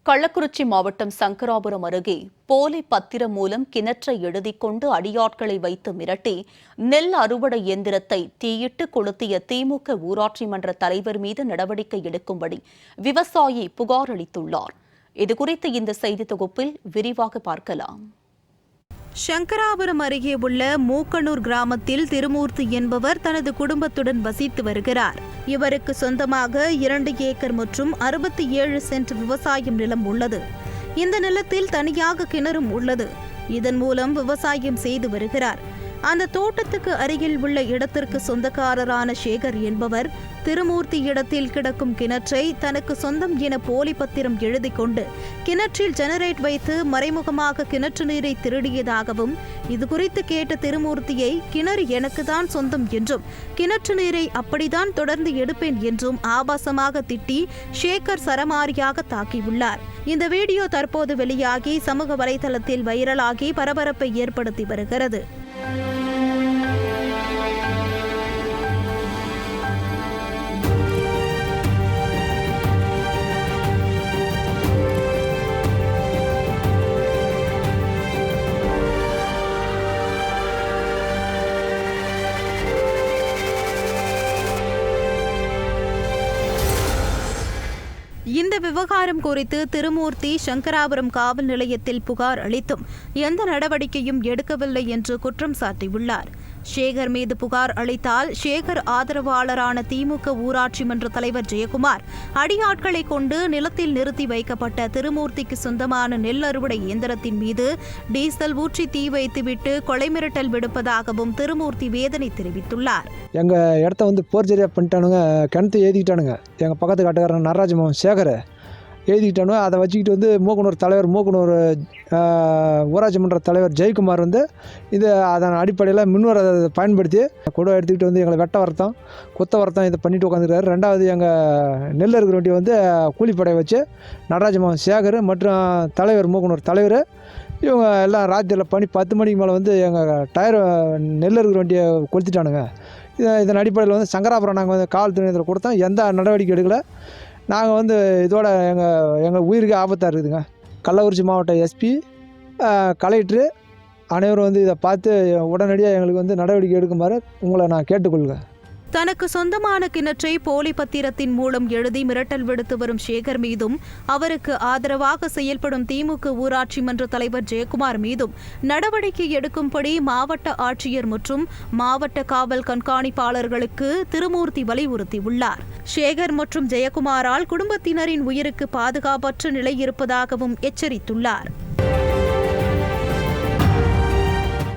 கள்ளக்குறிச்சி மாவட்டம் சங்கராபுரம் அருகே போலி பத்திரம் மூலம் கிணற்றை எழுதிக் கொண்டு அடியாட்களை வைத்து மிரட்டி நெல் அறுவடை இயந்திரத்தை தீயிட்டு கொளுத்திய திமுக ஊராட்சி மன்ற தலைவர் மீது நடவடிக்கை எடுக்கும்படி விவசாயி புகார் அளித்துள்ளார். இதுகுறித்து இந்த செய்தி தொகுப்பில் விரிவாக பார்க்கலாம். சங்கராபுரம் அருகே உள்ள மூக்கனூர் கிராமத்தில் திருமூர்த்தி என்பவர் தனது குடும்பத்துடன் வசித்து வருகிறார். இவருக்கு சொந்தமாக 2 ஏக்கர் மற்றும் 67 சென்ட் விவசாயம் நிலம் உள்ளது. இந்த நிலத்தில் தனியாக கிணறும் உள்ளது. இதன் மூலம் விவசாயம் செய்து வருகிறார். அந்த தோட்டத்துக்கு அருகில் உள்ள இடத்திற்கு சொந்தக்காரரான சேகர் என்பவர் திருமூர்த்தி இடத்தில் கிடக்கும் கிணற்றை தனக்கு சொந்தம் என போலி பத்திரம் எழுதி கொண்டு கிணற்றில் ஜெனரேட் வைத்து மறைமுகமாக கிணற்று நீரை திருடியதாகவும், இதுகுறித்து கேட்ட திருமூர்த்தியை கிணறு எனக்குதான் சொந்தம் என்றும் கிணற்று நீரை அப்படித்தான் தொடர்ந்து எடுப்பேன் என்றும் ஆபாசமாக திட்டி சேகர் சரமாரியாக தாக்கியுள்ளார். இந்த வீடியோ தற்போது வெளியாகி சமூக வலைதளத்தில் வைரலாகி பரபரப்பை ஏற்படுத்தி வருகிறது. இந்த விவகாரம் குறித்து திருமூர்த்தி சங்கராபுரம் காவல் நிலையத்தில் புகார் அளித்தும் எந்த நடவடிக்கையும் எடுக்கவில்லை என்று குற்றம் சாட்டியுள்ளார். சேகர் மீது புகார் அளித்தால் சேகர் ஆதரவாளரான திமுக ஊராட்சி மன்ற தலைவர் ஜெயக்குமார் அடியாட்களை கொண்டு நிலத்தில் நிறுத்தி வைக்கப்பட்ட திருமூர்த்திக்கு சொந்தமான நெல் அறுவடை இயந்திரத்தின் மீது டீசல் ஊற்றி தீ வைத்துவிட்டு கொலை மிரட்டல் விடுப்பதாகவும் திருமூர்த்தி வேதனை தெரிவித்துள்ளார். எங்க இடத்த போர்ஜரியா பண்ணிட்டானுங்க, கிணத்து ஏதிக்கிட்டானுங்க. எங்க பக்கத்து காட்டுக்காரன் நடராஜமோகன் சேகர் எழுதிக்கிட்டானோ அதை வச்சுக்கிட்டு மூக்கனூர் தலைவர் மூக்கனூர் ஊராட்சி மன்ற தலைவர் ஜெயக்குமார் இது அதன் அடிப்படையில் மின்வரை பயன்படுத்தி கூட எடுத்துக்கிட்டு எங்களை வெட்ட வரத்தம் குத்த வரத்தம் இதை பண்ணிட்டு உட்காந்துருக்காரு. ரெண்டாவது எங்கள் நெல் இருக்கிற வண்டி கூலிப்படையை வச்சு நடராஜமோகன் சேகர் மற்றும் தலைவர் மூக்கனூர் தலைவர் இவங்க எல்லாம் ராத்திரியில் பணி 10 மணிக்கு மேலே எங்கள் டயர் நெல் இருக்கிற வண்டியை கொளுத்திட்டானுங்க. இதன் அடிப்படையில் சங்கராபுரம் நாங்கள் காவல்துறை நிலையத்தில் கொடுத்தோம். எந்த நடவடிக்கை எடுக்கலை. நாங்கள் இதோட எங்கள் உயிருக்கு ஆபத்தாக இருக்குதுங்க. கள்ளக்குறிச்சி மாவட்ட எஸ்பி, கலெக்டரு அனைவரும் இதை பார்த்து உடனடியாக எங்களுக்கு நடவடிக்கை எடுக்குமாறு உங்களை நான் கேட்டுக்கொள்கிறேன். தனக்கு சொந்தமான கிணற்றை போலி பத்திரத்தின் மூலம் எழுதி மிரட்டல் விடுத்து வரும் சேகர் மீதும் அவருக்கு ஆதரவாக செயல்படும் திமுக ஊராட்சி மன்ற தலைவர் ஜெயக்குமார் மீதும் நடவடிக்கை எடுக்கும்படி மாவட்ட ஆட்சியர் மற்றும் மாவட்ட காவல் கண்காணிப்பாளர்களுக்கு திருமூர்த்தி வலியுறுத்தியுள்ளார். சேகர் மற்றும் ஜெயக்குமாரால் குடும்பத்தினரின் உயிருக்கு பாதுகாப்பற்ற நிலை இருப்பதாகவும் எச்சரித்துள்ளார்.